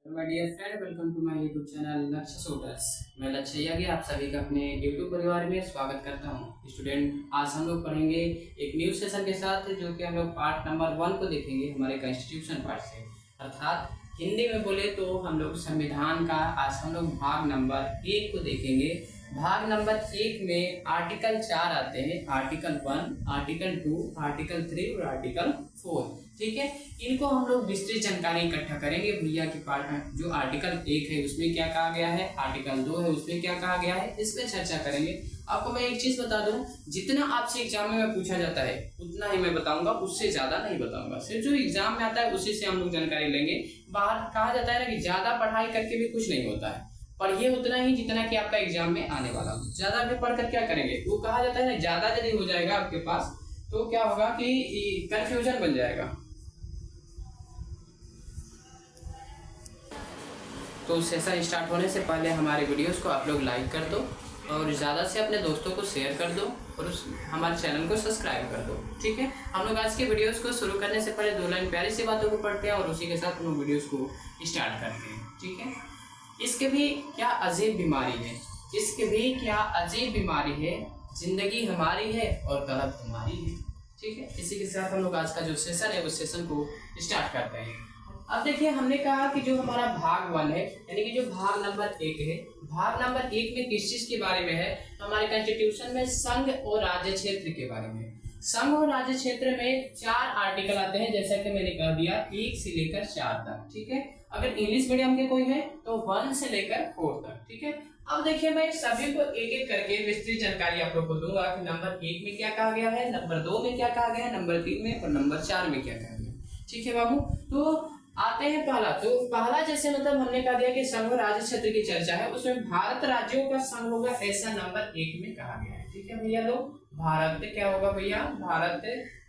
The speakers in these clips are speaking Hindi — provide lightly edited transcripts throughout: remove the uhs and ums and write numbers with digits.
My dear friend, welcome to my YouTube channel Lakshya shooters. मैं लक्ष्य यागी आप सभी का अपने यूट्यूब परिवार में स्वागत करता हूं। स्टूडेंट, आज हम लोग पढ़ेंगे एक न्यू सेशन के साथ, जो कि हम लोग पार्ट नंबर 1 को देखेंगे हमारे कॉन्स्टिट्यूशन पार्ट से। अर्थात हिंदी में बोले तो हम लोग संविधान का आज हम लोग भाग नंबर 1 को देखेंगे। भाग नंबर 1 में आर्टिकल 4 आते हैं, आर्टिकल 1, आर्टिकल 2, आर्टिकल 3 और आर्टिकल 4। ठीक है, इनको हम लोग विस्तृत जानकारी इकट्ठा करेंगे भैया की पार्ट। जो आर्टिकल 1 है उसमें क्या कहा गया है, आर्टिकल 2 है उसमें क्या कहा गया है, इस पे चर्चा करेंगे। आपको मैं एक चीज बता दूं, जितना आपसे एग्जाम में पूछा जाता है उतना ही मैं बताऊंगा, उससे ज्यादा नहीं बताऊंगा। सिर्फ जो एग्जाम में आता है उसी से हम लोग जानकारी लेंगे। बाहर कहा जाता है ना कि ज्यादा पढ़ाई करके भी कुछ नहीं होता है, पढ़िए उतना ही जितना कि आपका एग्जाम में आने वाला हो। ज्यादा भी पढ़कर क्या करेंगे, वो कहा जाता है ना, ज्यादा यदि हो जाएगा आपके पास तो क्या होगा कि कंफ्यूजन बन जाएगा। तो सेशन स्टार्ट होने से पहले हमारे वीडियोस को आप लोग लाइक कर दो और ज़्यादा से अपने दोस्तों को शेयर कर दो और हमारे चैनल को सब्सक्राइब कर दो। ठीक है, हम लोग आज के वीडियोस को शुरू करने से पहले 2 लाइन प्यारी सी बातों को पढ़ते हैं और उसी के साथ हम लोग वीडियोस को स्टार्ट करते हैं। ठीक है, इसके भी क्या अजीब बीमारी है, इसके भी क्या अजीब बीमारी है, जिंदगी हमारी है और तलब तुम्हारी है। ठीक है, इसी के साथ हम लोग आज का जो सेशन है उस सेशन को स्टार्ट करते हैं। अब देखिए, हमने कहा कि जो हमारा भाग 1 है, यानी कि जो भाग नंबर 1 है, भाग नंबर 1 में किस चीज के बारे में है, हमारे कॉन्स्टिट्यूशन में संघ और राज्य क्षेत्र के बारे में। संघ और राज्य क्षेत्र में 4 आर्टिकल आते हैं, जैसा कि मैंने कह दिया 1 से लेकर 4 तक। ठीक है, अगर इंग्लिश मीडियम के कोई है तो 1 से लेकर 4 तक। ठीक है, अब देखिए मैं सभी को एक एक करके विस्तृत जानकारी आप लोग को दूंगा कि नंबर 1 में क्या कहा गया है, नंबर 2 में क्या कहा गया है, नंबर 3 में और नंबर 4 में क्या कहा गया है। ठीक है बाबू, तो आते हैं पहला। तो पहला जैसे मतलब हमने कहा दिया कि संघ और राज्य क्षेत्र की चर्चा है, उसमें भारत राज्यों का संघ होगा, ऐसा नंबर 1 में कहा गया है। ठीक है भैया लोग, भारत क्या होगा भैया, भारत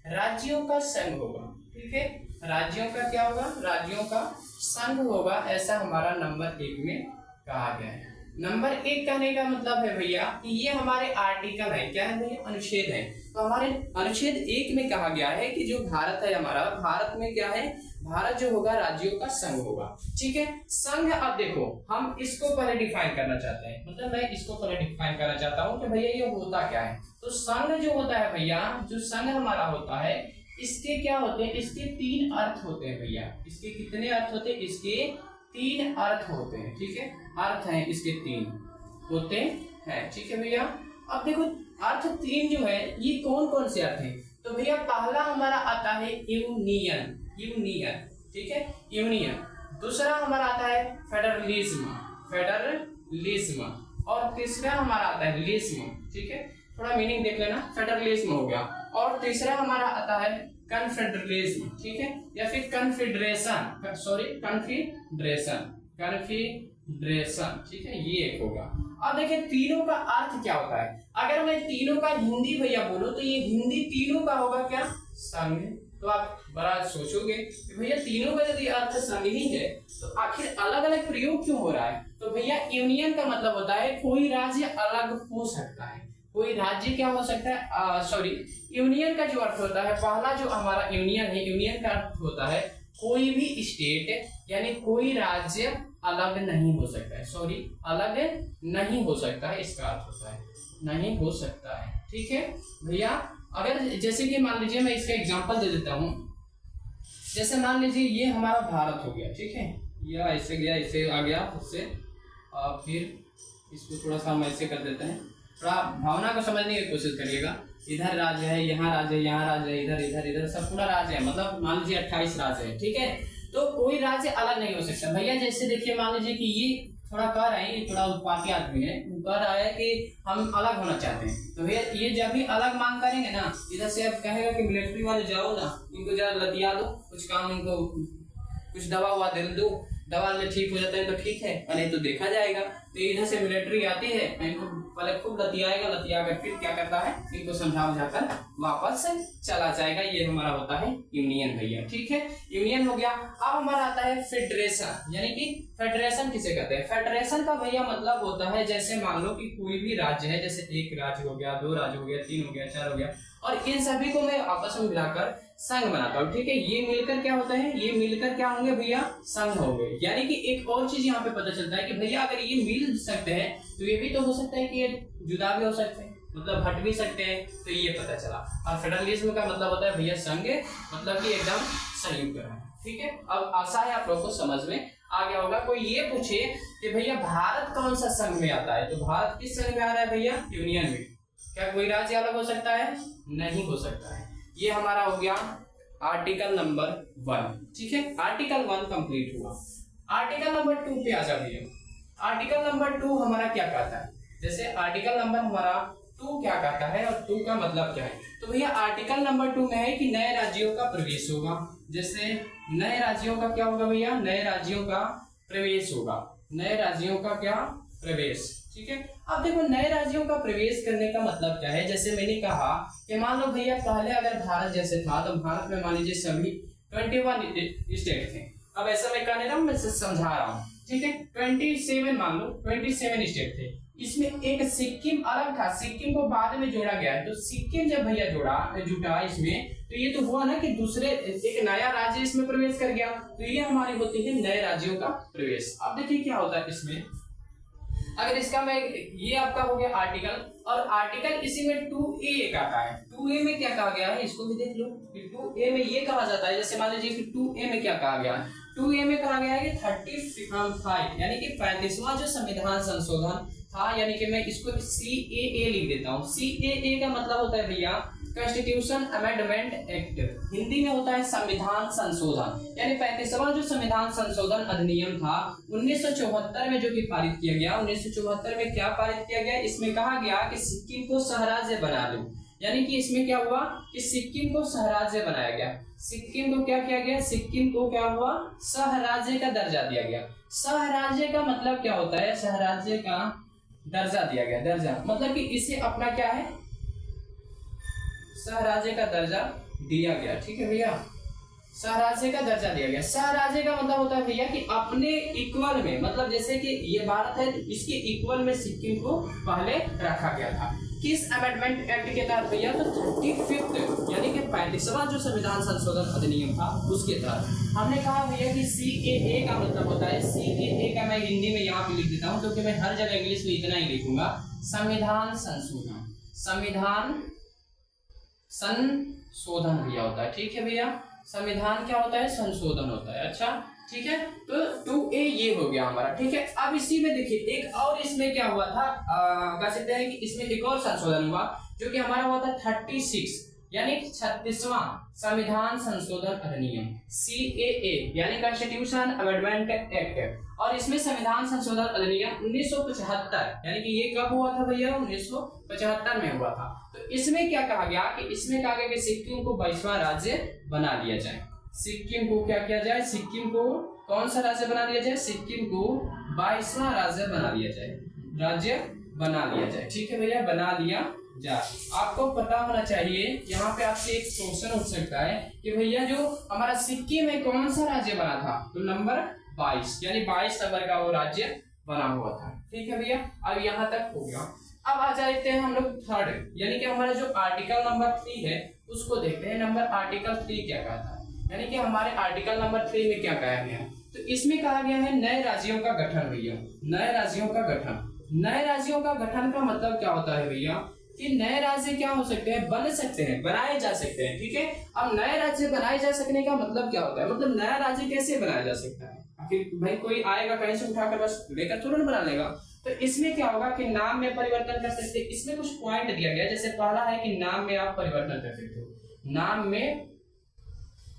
राज्यों का संघ होगा। ठीक है, राज्यों का क्या होगा, राज्यों का संघ होगा, ऐसा हमारा नंबर 1 में कहा गया है। नंबर 1 कहने का मतलब है भैया कि ये हमारे आर्टिकल है, क्या है भैया, अनुच्छेद है। तो हमारे अनुच्छेद 1 में कहा गया है कि जो भारत है हमारा, भारत में क्या है, भारत जो होगा राज्यों का संघ होगा। ठीक है, संघ, अब देखो हम इसको पहले डिफाइन करना चाहते हैं, मतलब मैं इसको पहले डिफाइन करना चाहता हूँ कि भैया ये होता क्या है। तो संघ जो होता है भैया, जो संघ हमारा होता है, इसके क्या होते हैं, इसके 3 अर्थ होते हैं भैया। इसके कितने अर्थ होते हैं, इसके 3 अर्थ होते हैं। ठीक है, अर्थ हैं इसके 3 होते हैं। ठीक है भैया, अब देखो अर्थ 3 जो है ये कौन कौन से अर्थ हैं। तो भैया पहला हमारा आता है यूनियन, यूनियन। ठीक है, यूनियन। दूसरा हमारा आता है फेडरलिज्म, फेडरलिज्म। और तीसरा हमारा आता है लिज्म। ठीक है, थोड़ा मीनिंग देख लेना, फेडरलिज्म हो गया। और तीसरा हमारा आता है कन्फेडरलिज्म। ठीक है, या फिर कन्फेडरेशन, सॉरी कन्फेडरेशन, कन्फेडरेशन। ठीक है, ये एक होगा। अब देखिए तीनों का अर्थ क्या होता है। अगर मैं तीनों का हिंदी भैया बोलूं तो ये हिंदी तीनों का होगा क्या, संघ। तो आप बड़ा सोचोगे कि भैया तीनों का यदि अर्थ संघ ही है तो आखिर अलग अलग प्रयोग क्यों हो रहा है। तो भैया यूनियन का मतलब होता है कोई राज्य अलग हो सकता है, कोई राज्य क्या हो सकता है, सॉरी यूनियन का जो अर्थ होता है, पहला जो हमारा यूनियन है, यूनियन का अर्थ होता है कोई भी स्टेट यानी कोई राज्य अलग नहीं हो सकता है, सॉरी अलग नहीं हो सकता है, इसका अर्थ होता है नहीं हो सकता है। ठीक है भैया, अगर जैसे कि मान लीजिए मैं इसका एग्जांपल दे देता हूं, जैसे मान लीजिए ये हमारा भारत हो गया। ठीक है, यह ऐसे गया, ऐसे आ गया, इससे फिर इसको थोड़ा सा हम ऐसे कर देते हैं, थोड़ा भावना को समझने की कोशिश करिएगा। इधर राज्य है, यहाँ राज्य है, यहाँ राज्य है, इधर इधर इधर सब पूरा राज्य है, मतलब मान लीजिए 28 राज्य है। ठीक है, तो कोई राज्य अलग नहीं हो सकता भैया। जैसे देखिए मान लीजिए कि ये थोड़ा कह रहे हैं, ये थोड़ा उत्पाती आदमी है, कह रहा है कि हम अलग होना चाहते हैं। तो भैया ये जब भी अलग मांग करेंगे ना, इधर से अब कहेगा कि मिलिट्री वाले जाओ ना, इनको जरा लतिया दो, कुछ काम इनको कुछ दवा हुआ दे दो, दवा में ठीक हो जाता है तो ठीक है, और नहीं तो देखा जाएगा। तो इधर से मिलिट्री आती है, इनको पहले खूब लतियाएगा, लतिया कर फिर क्या करता है, इनको समझा बुझाकर वापस चला जाएगा। ये हमारा होता है यूनियन भैया। ठीक है, यूनियन हो गया। अब हमारा आता है फेडरेशन, यानी कि फेडरेशन किसे कहते हैं। फेडरेशन का भैया मतलब होता है, जैसे मान लो कि कोई भी राज्य है, जैसे 1 राज्य हो गया, 2 राज्य हो गया, 3 हो गया, 4 हो गया, और इन सभी को मैं आपस में मिलाकर संघ बनाता हूँ, ठीक है। ये मिलकर क्या होता है, ये मिलकर क्या होंगे भैया, संघ होंगे। यानी कि एक और चीज यहाँ पे पता चलता है कि भैया अगर ये मिल सकते हैं तो ये भी तो हो सकता है कि ये जुदा भी हो सकते हैं, मतलब हट भी सकते हैं, तो ये पता चला। और फेडरलिज्म का मतलब होता है भैया संघ, मतलब कि एकदम संयुक्त है, ठीक है। अब आशा है आप लोग को समझ में आ गया होगा। कोई ये पूछे कि भैया भारत कौन सा संघ में आता है, तो भारत किस संघ में आ रहा है भैया, यूनियन में। क्या कोई राज्य अलग हो सकता है, नहीं हो सकता है। ये हमारा हो गया आर्टिकल नंबर 1, ठीक है। आर्टिकल 1 कंप्लीट हुआ। आर्टिकल नंबर 2 पे आ जाइए। आर्टिकल नंबर 2 हमारा क्या कहता है, जैसे आर्टिकल नंबर हमारा 2 क्या कहता है और 2 का मतलब क्या है, तो भैया आर्टिकल नंबर 2 में है कि नए राज्यों का प्रवेश होगा। जैसे नए राज्यों का क्या होगा भैया, नए राज्यों का प्रवेश होगा, नए राज्यों का क्या प्रवेश, ठीक है। अब देखो नए राज्यों का प्रवेश करने का मतलब क्या है, जैसे मैंने कहा कि मान लो भैया पहले अगर भारत जैसे था तो भारत में मान लीजिए सभी 21 स्टेट थे। अब ऐसा मैं कह नहीं रहा हूँ, मैं समझा रहा हूँ, ठीक है। 27 मान लो 27 स्टेट थे, इसमें एक सिक्किम अलग था, सिक्किम को बाद में जोड़ा गया है। तो सिक्किम जब भैया जुटा इसमें, तो ये तो हुआ ना कि दूसरे एक नया राज्य इसमें प्रवेश कर गया, तो ये हमारी होती है नए राज्यों का प्रवेश। अब देखिए क्या होता है इसमें, अगर इसका मैं ये आपका हो गया आर्टिकल, और आर्टिकल इसी में 2A एक आता है। 2A में क्या कहा गया है, इसको भी देख लो कि 2A में ये कहा जाता है, जैसे मान लीजिए कि 2A में क्या कहा गया है, 2A में कहा गया है कि 35 यानी कि 35वां जो संविधान संशोधन था, यानी कि मैं इसको CAA लिख देता हूँ। CAA का मतलब होता है भैया कॉन्स्टिट्यूशन अमेंडमेंट एक्ट, हिंदी में होता है संविधान संशोधन। यानी 35वां जो संविधान संशोधन अधिनियम था 1974 में जो कि पारित किया गया। 1974 में क्या पारित किया गया, इसमें कहा गया कि सिक्किम को सहराज्य बना लो। यानी कि इसमें क्या हुआ कि सिक्किम को सहराज्य बनाया गया। सिक्किम को क्या किया गया, सिक्किम को क्या हुआ, सहराज्य का दर्जा दिया गया। सहराज्य का मतलब क्या होता है, सहराज्य का दर्जा दिया गया। दर्जा मतलब कि इसे अपना क्या है, सहराज्य का दर्जा दिया गया, ठीक है भैया। सहराज्य का दर्जा दिया गया। सहराज्य का मतलब होता है भैया कि अपने इक्वल में, मतलब जैसे कि ये भारत है तो इसके इक्वल में सिक्किम को पहले रखा गया था। किस अमेंडमेंट एक्ट के तहत भैया, तो 35 यानी कि 35वां जो संविधान संशोधन अधिनियम था उसके तहत। हमने कहा भैया कि CAA का मतलब होता है, CAA का मैं हिंदी में यहाँ पे लिख देता हूँ क्योंकि मैं हर जगह इंग्लिश में इतना ही लिखूंगा, संविधान संशोधन। संविधान संशोधन भैया होता है, ठीक है भैया। संविधान क्या होता है, संशोधन होता है, अच्छा ठीक है। तो 2A ये हो गया हमारा, ठीक है। अब इसी में देखिए एक और इसमें क्या हुआ था, कह सकते हैं कि इसमें एक और संशोधन हुआ जो कि हमारा हुआ था 36 यानी 36वां संविधान संशोधन अधिनियम CAA यानी कॉन्स्टिट्यूशन अमेंडमेंट एक्ट। और इसमें संविधान संशोधन अधिनियम 1975 यानी कि ये कब हुआ था भैया, 1975 में हुआ था। तो इसमें क्या कहा गया कि इसमें कहा गया कि सिक्किम को 22वां राज्य बना लिया जाए। सिक्किम को क्या किया जाए, सिक्किम को कौन सा राज्य बना लिया जाए, सिक्किम को 22वां राज्य बना लिया जाए, राज्य बना लिया जाए, ठीक है भैया, बना लिया जाए। आपको पता होना चाहिए, यहाँ पे आपसे एक क्वेश्चन उठ सकता है कि भैया जो हमारा सिक्किम में कौन सा राज्य बना था, तो नंबर 22 यानी 22 नंबर का वो राज्य बना हुआ था, ठीक है भैया। अब यहाँ तक हो गया। अब आ जाते हैं हम लोग थर्ड यानी कि हमारा जो आर्टिकल नंबर 3 है उसको देखते हैं। नंबर आर्टिकल 3 क्या कहता है, यानी कि हमारे आर्टिकल नंबर 3 में क्या कहा गया है, तो इसमें कहा गया है नए राज्यों का गठन भैया, नए राज्यों का गठन। नए राज्यों का गठन का मतलब क्या होता है भैया कि नए राज्य क्या हो सकते हैं, बन सकते हैं, बनाए जा सकते हैं, ठीक है। अब नए राज्य बनाए जा सकने का मतलब क्या होता है, मतलब नया राज्य कैसे बनाया जा सकता है, आखिर भाई कोई आएगा कहीं से उठाकर बस लेकर तुरंत बना लेगा। तो इसमें क्या होगा कि नाम में परिवर्तन कर सकते हैं। इसमें कुछ पॉइंट दिया गया, जैसे पहला है कि नाम में आप परिवर्तन कर सकते हो, नाम में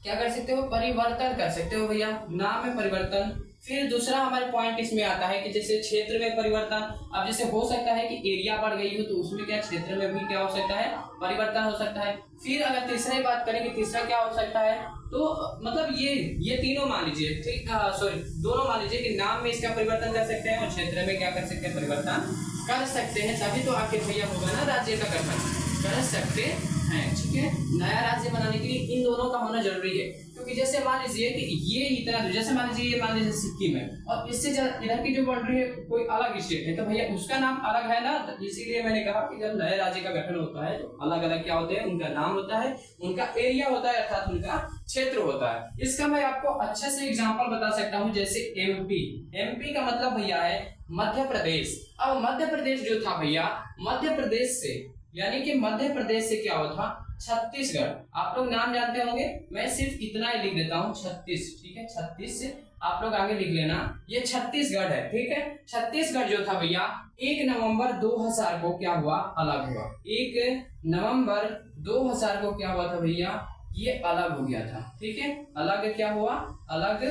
क्या कर सकते हो, परिवर्तन कर सकते हो भैया, नाम में परिवर्तन। फिर दूसरा हमारे पॉइंट इसमें आता है कि जैसे क्षेत्र में परिवर्तन। अब जैसे हो सकता है कि एरिया बढ़ गई हो तो उसमें क्या क्षेत्र में भी क्या हो सकता है, परिवर्तन हो सकता है। फिर अगर तीसरी बात करें कि तीसरा क्या हो सकता है, तो मतलब ये तीनों मान लीजिए, ठीक, सॉरी दोनों मान लीजिए कि नाम में इसका परिवर्तन कर सकते हैं और क्षेत्र में क्या कर सकते हैं, परिवर्तन कर सकते हैं। तभी तो आखिर भैया होगा ना राज्य का गठन, कर सकते हैं, ठीक है। नया राज्य बनाने के लिए इन दोनों का होना जरूरी है, क्योंकि जैसे मान लीजिए कि ये इतना, जैसे मान लीजिए, ये मान लीजिए सिक्किम है और इससे इधर की जो बाउंड्री है कोई अलग स्टेट है, तो भैया उसका नाम अलग है ना, तो इसीलिए मैंने कहा कि जब नए राज्य का गठन होता है तो अलग अलग क्या होते हैं, उनका नाम होता है, उनका एरिया होता है, अर्थात उनका क्षेत्र होता है। इसका मैं आपको अच्छे से एग्जांपल बता सकता हूँ, जैसे एमपी। एमपी का मतलब भैया है मध्य प्रदेश। अब मध्य प्रदेश जो था भैया, मध्य प्रदेश से, यानी कि मध्य प्रदेश से क्या हुआ था, छत्तीसगढ़। आप लोग नाम जानते होंगे, मैं सिर्फ इतना ही लिख देता हूँ, 36, ठीक है। 36 से आप लोग आगे लिख लेना, ये छत्तीसगढ़ है, ठीक है। छत्तीसगढ़ जो था भैया 1 नवंबर 2000 को क्या हुआ, अलग हुआ। 1 नवंबर 2000 को क्या हुआ था भैया, ये अलग हो गया था, ठीक है। अलग क्या हुआ, अलग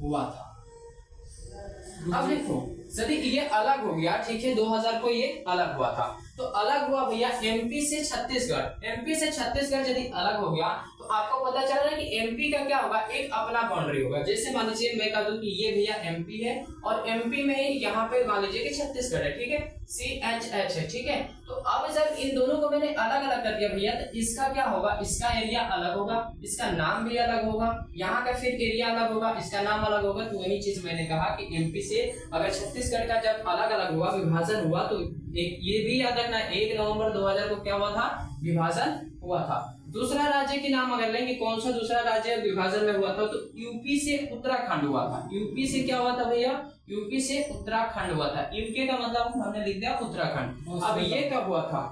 हुआ था। अब देखो, यदि ये अलग हो गया, ठीक है, 2000 को ये अलग हुआ था, तो अलग हुआ भैया एमपी से छत्तीसगढ़। एमपी से छत्तीसगढ़ यदि अलग हो गया तो आपको पता चल रहा है कि एमपी का क्या होगा, एक अपना बाउंड्री होगा। जैसे मान लीजिए मैं कह दूं कि ये भैया एमपी है और एमपी में यहाँ पे मान लीजिए कि छत्तीसगढ़ है, ठीक है, CHH है, ठीक है। तो अब जब इन दोनों को मैंने अलग अलग कर दिया भैया, तो इसका क्या होगा, इसका एरिया अलग होगा, इसका नाम भी अलग होगा, यहाँ का फिर एरिया अलग होगा, इसका नाम अलग होगा। तो वही चीज मैंने कहा कि एमपी से अगर छत्तीसगढ़ का जब अलग अलग हुआ, विभाजन हुआ, तो एक ये भी याद रखना, 1 नवंबर 2000 को क्या हुआ था, विभाजन हुआ था। दूसरा राज्य के नाम अगर लेंगे, कौन सा दूसरा राज्य विभाजन में हुआ था, तो यूपी से उत्तराखंड हुआ था। यूपी से क्या हुआ था भैया, यूपी से उत्तराखंड हुआ था। यूके का मतलब हमने लिख दिया उत्तराखंड। अब ये कब हुआ था,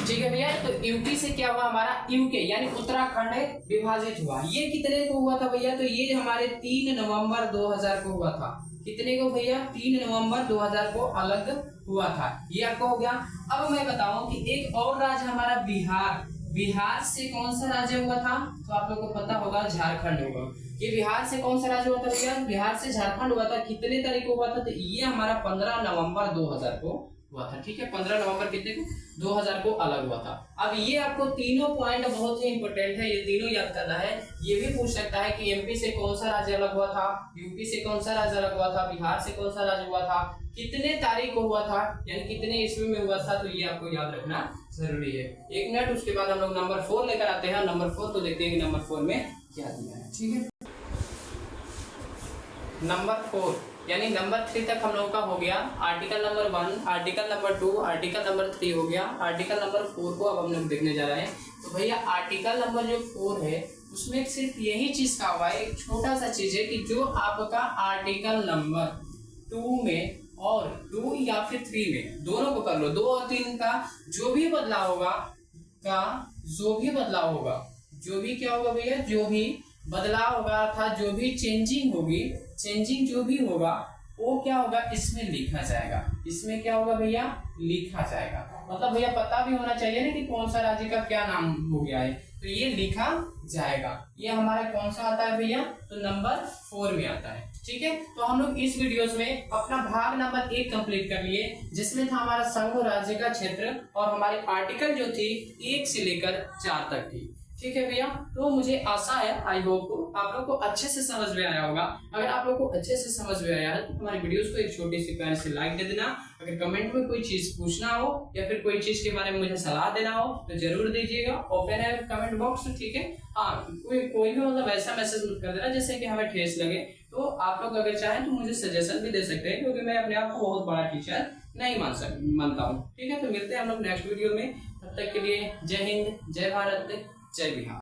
ठीक है भैया, तो यूपी से क्या हुआ हमारा, यूके यानी उत्तराखंड विभाजित हुआ। ये कितने को हुआ था भैया, तो ये हमारे 3 नवंबर 2000 को हुआ था। कितने को भैया, 3 नवंबर 2000 को अलग हुआ था। ये आपको हो गया। अब मैं बताऊं कि एक और राज्य हमारा बिहार। बिहार से कौन सा राज्य हुआ था, तो आप लोग को पता होगा, झारखंड होगा। ये बिहार से कौन सा राज्य हुआ था भैया, बिहार से झारखंड हुआ था। कितने तारीख को हुआ था, तो ये हमारा 15 नवंबर 2000 को हुआ था, ठीक है। 15 नवंबर कितने को, 2000 को अलग हुआ था। अब ये आपको तीनों पॉइंट बहुत ही इंपॉर्टेंट है, ये तीनों याद करना है। ये भी पूछ सकता है कि एमपी से कौन सा राज्य अलग हुआ था, यूपी से कौन सा राज्य अलग हुआ था, बिहार से कौन सा राज्य हुआ था, कितने तारीख को हुआ था, यानी कितने ईस्वी में हुआ था। तो ये आपको याद रखना जरूरी है। 1 मिनट, उसके बाद हम लोग नंबर 4 लेकर आते हैं। नंबर 4 को देखते हैं कि नंबर 4 में क्या दिया है, ठीक है। नंबर 4 यानी नंबर 3 तक हम लोगों का हो गया। Article number 1, article number 2, article number 3 हो गया। आर्टिकल नंबर 4 को अब हम लोग देखने जा रहे हैं। तो भैया आर्टिकल नंबर जो 4 है उसमें सिर्फ यही चीज का हुआ है, एक छोटा सा चीज है कि जो आपका आर्टिकल नंबर 2 में और 2 या फिर 3 में, दोनों को कर लो, 2 और 3 का जो भी बदलाव होगा, जो भी क्या होगा भैया, जो भी बदलाव होगा था, जो भी चेंजिंग होगी, चेंजिंग जो भी होगा वो क्या होगा, इसमें लिखा जाएगा। इसमें क्या होगा भैया, लिखा जाएगा। मतलब भैया पता भी होना चाहिए ना कि कौन सा राज्य का क्या नाम हो गया है, तो ये लिखा जाएगा। ये हमारा कौन सा आता है भैया, तो नंबर 4 में आता है, ठीक है। तो हम लोग इस वीडियोस में अपना भाग नंबर 1 कंप्लीट कर लिए, जिसमें था हमारा संघ राज्य का क्षेत्र और हमारे आर्टिकल जो थी 1 से लेकर 4 तक थी, ठीक है भैया। तो मुझे आशा है, आई होप आप लोग को अच्छे से समझ में आया होगा। अगर आप लोग को अच्छे से समझ में आया है तो हमारी वीडियोस को एक छोटी सी प्यारी सी लाइक दे देना। अगर कमेंट में कोई चीज पूछना हो या फिर कोई चीज के बारे में मुझे सलाह देना हो तो जरूर दीजिएगा, ओपन है कमेंट बॉक्स, ठीक है। हाँ, कोई भी मतलब ऐसा मैसेज मत कर देना जैसे कि हमें ठेस लगे। तो आप लोग अगर चाहें तो मुझे सजेशन भी दे सकते हैं, क्योंकि मैं अपने आप को बहुत बड़ा टीचर नहीं मानता हूँ, ठीक है। तो मिलते हैं हम लोग नेक्स्ट वीडियो में, तब तक के लिए जय हिंद, जय भारत, जय बिहार।